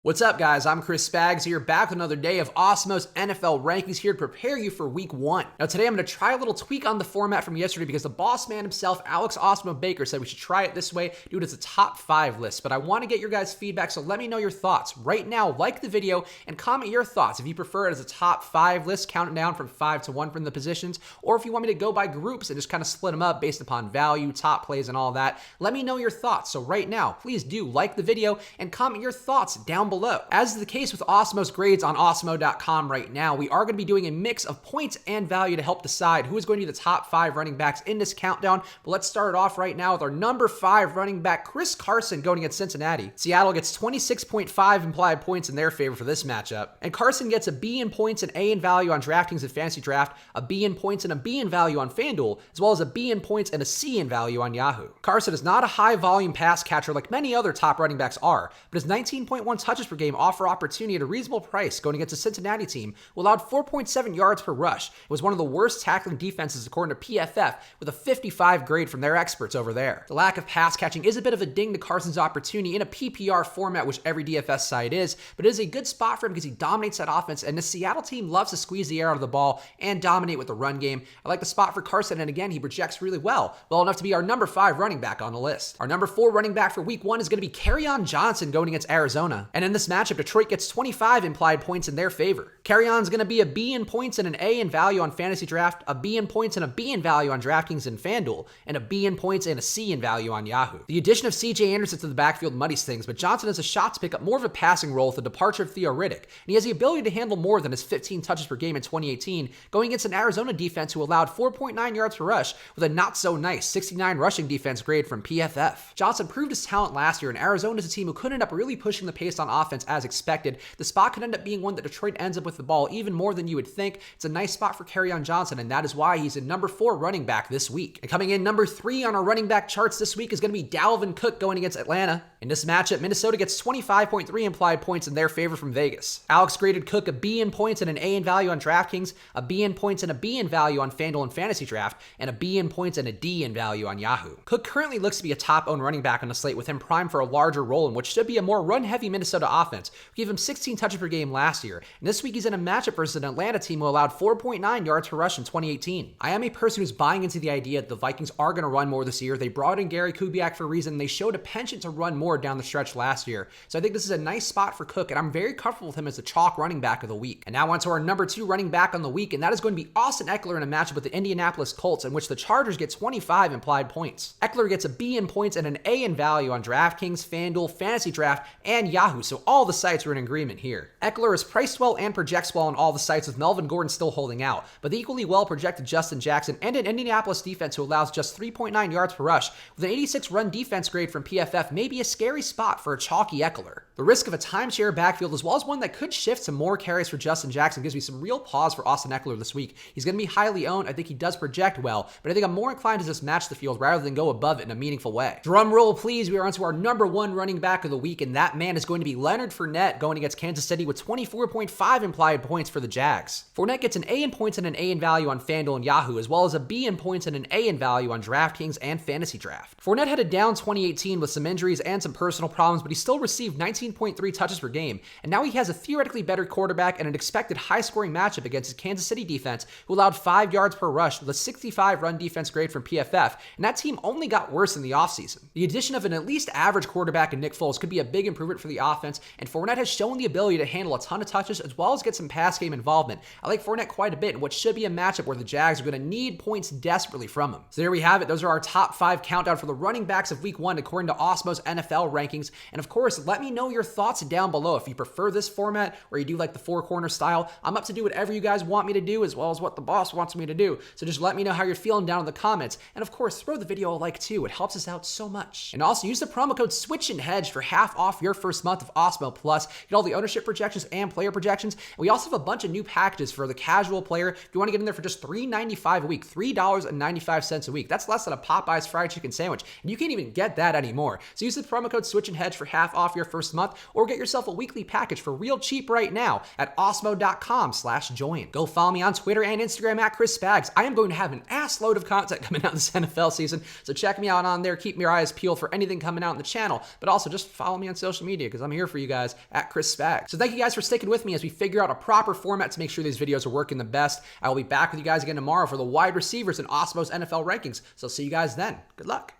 What's up, guys? I'm Chris Spags here, back with another day of Awesemo's NFL rankings here to prepare you for week one. Now, today I'm going to try a little tweak on the format from yesterday because the boss man himself, Alex Awesemo Baker, said we should try it this way, do it as a top 5 list. But I want to get your guys' feedback, so let me know your thoughts. Right now, like the video and comment your thoughts if you prefer it as a top 5 list, counting down from 5 to 1 from the positions, or if you want me to go by groups and just kind of split them up based upon value, top plays, and all that. Let me know your thoughts. So right now, please do like the video and comment your thoughts down below. As is the case with Awesemo's grades on Awesemo.com right now, we are going to be doing a mix of points and value to help decide who is going to be the top 5 running backs in this countdown. But let's start it off right now with our number 5 running back, Carson, going against Cincinnati. Seattle gets 26.5 implied points in their favor for this matchup. And Carson gets a B in points and A in value on DraftKings and Fantasy Draft, a B in points and a B in value on FanDuel, as well as a B in points and a C in value on Yahoo. Carson is not a high volume pass catcher like many other top running backs are, but his 19.1 touches per game offer opportunity at a reasonable price going against a Cincinnati team who allowed 4.7 yards per rush. It was one of the worst tackling defenses according to PFF, with a 55 grade from their experts over there. The lack of pass catching is a bit of a ding to Carson's opportunity in a PPR format, which every DFS site is, but it is a good spot for him because he dominates that offense, and the Seattle team loves to squeeze the air out of the ball and dominate with the run game. I like the spot for Carson, and again, he projects really well enough to be our number 5 running back on the list. Our number 4 running back for week 1 is going to be Johnson going against Arizona. And in this matchup, Detroit gets 25 implied points in their favor. On's going to be a B in points and an A in value on Fantasy Draft, a B in points and a B in value on DraftKings and FanDuel, and a B in points and a C in value on Yahoo. The addition of CJ Anderson to the backfield muddies things, but Johnson has a shot to pick up more of a passing role with the departure of Theo Riddick, and he has the ability to handle more than his 15 touches per game in 2018, going against an Arizona defense who allowed 4.9 yards per rush with a not-so-nice 69 rushing defense grade from PFF. Johnson proved his talent last year, and Arizona is a team who could end up really pushing the pace on offense as expected. The spot could end up being one that Detroit ends up with the ball even more than you would think. It's a nice spot for Johnson, and that is why he's a number 4 running back this week. And coming in number 3 on our running back charts this week is going to be Dalvin Cook going against Atlanta. In this matchup, Minnesota gets 25.3 implied points in their favor from Vegas. Alex graded Cook a B in points and an A in value on DraftKings, a B in points and a B in value on FanDuel and Fantasy Draft, and a B in points and a D in value on Yahoo. Cook currently looks to be a top-owned running back on the slate, with him primed for a larger role in what should be a more run-heavy Minnesota offense. We gave him 16 touches per game last year, and this week he's in a matchup versus an Atlanta team who allowed 4.9 yards per rush in 2018. I am a person who's buying into the idea that the Vikings are going to run more this year. They brought in Gary Kubiak for a reason, and they showed a penchant to run more down the stretch last year. So I think this is a nice spot for Cook, and I'm very comfortable with him as the chalk running back of the week. And now on to our number 2 running back on the week, and that is going to be Austin Ekeler in a matchup with the Indianapolis Colts, in which the Chargers get 25 implied points. Ekeler gets a B in points and an A in value on DraftKings, FanDuel, Fantasy Draft, and Yahoo, so all the sites are in agreement here. Ekeler is priced well and projects well on all the sites, with Melvin Gordon still holding out, but the equally well projected Justin Jackson and an Indianapolis defense who allows just 3.9 yards per rush with an 86 run defense grade from PFF may be a scary spot for a chalky Ekeler. The risk of a timeshare backfield, as well as one that could shift to more carries for Justin Jackson, gives me some real pause for Austin Ekeler this week. He's going to be highly owned. I think he does project well, but I think I'm more inclined to just match the field rather than go above it in a meaningful way. Drum roll, please. We are on to our number 1 running back of the week, and that man is going to be Leonard Fournette going against Kansas City with 24.5 implied points for the Jags. Fournette gets an A in points and an A in value on FanDuel and Yahoo, as well as a B in points and an A in value on DraftKings and Fantasy Draft. Fournette had a down 2018 with some injuries and some personal problems, but he still received 19.3 touches per game, and now he has a theoretically better quarterback and an expected high-scoring matchup against his Kansas City defense, who allowed 5 yards per rush with a 65 run defense grade from PFF, and that team only got worse in the offseason. The addition of an at least average quarterback in Nick Foles could be a big improvement for the offense, and Fournette has shown the ability to handle a ton of touches as well as get some pass game involvement. I like Fournette quite a bit in what should be a matchup where the Jags are going to need points desperately from him. So there we have it. Those are our top 5 countdown for the running backs of week 1 according to Awesemo's NFL rankings. And of course, let me know your thoughts down below. If you prefer this format or you do like the 4-corner style, I'm up to do whatever you guys want me to do, as well as what the boss wants me to do. So just let me know how you're feeling down in the comments. And of course, throw the video a like too. It helps us out so much. And also use the promo code SWITCHANDHEDGE for half off your first month of Awesemo Plus. Get all the ownership projections and player projections. And we also have a bunch of new packages for the casual player. If you want to get in there for just $3.95 a week, $3.95 a week. That's less than a Popeye's fried chicken sandwich. And you can't even get that anymore. So use the promo code SWITCHANDHEDGE for half off your first month. month, or get yourself a weekly package for real cheap right now at awesemo.com/join. Go follow me on Twitter and Instagram at Chris Spags. I am going to have an ass load of content coming out this NFL season, so check me out on there. Keep your eyes peeled for anything coming out on the channel, but also just follow me on social media because I'm here for you guys at Chris Spags. So thank you guys for sticking with me as we figure out a proper format to make sure these videos are working the best. I will be back with you guys again tomorrow for the wide receivers and Awesemo's NFL rankings. So see you guys then. Good luck.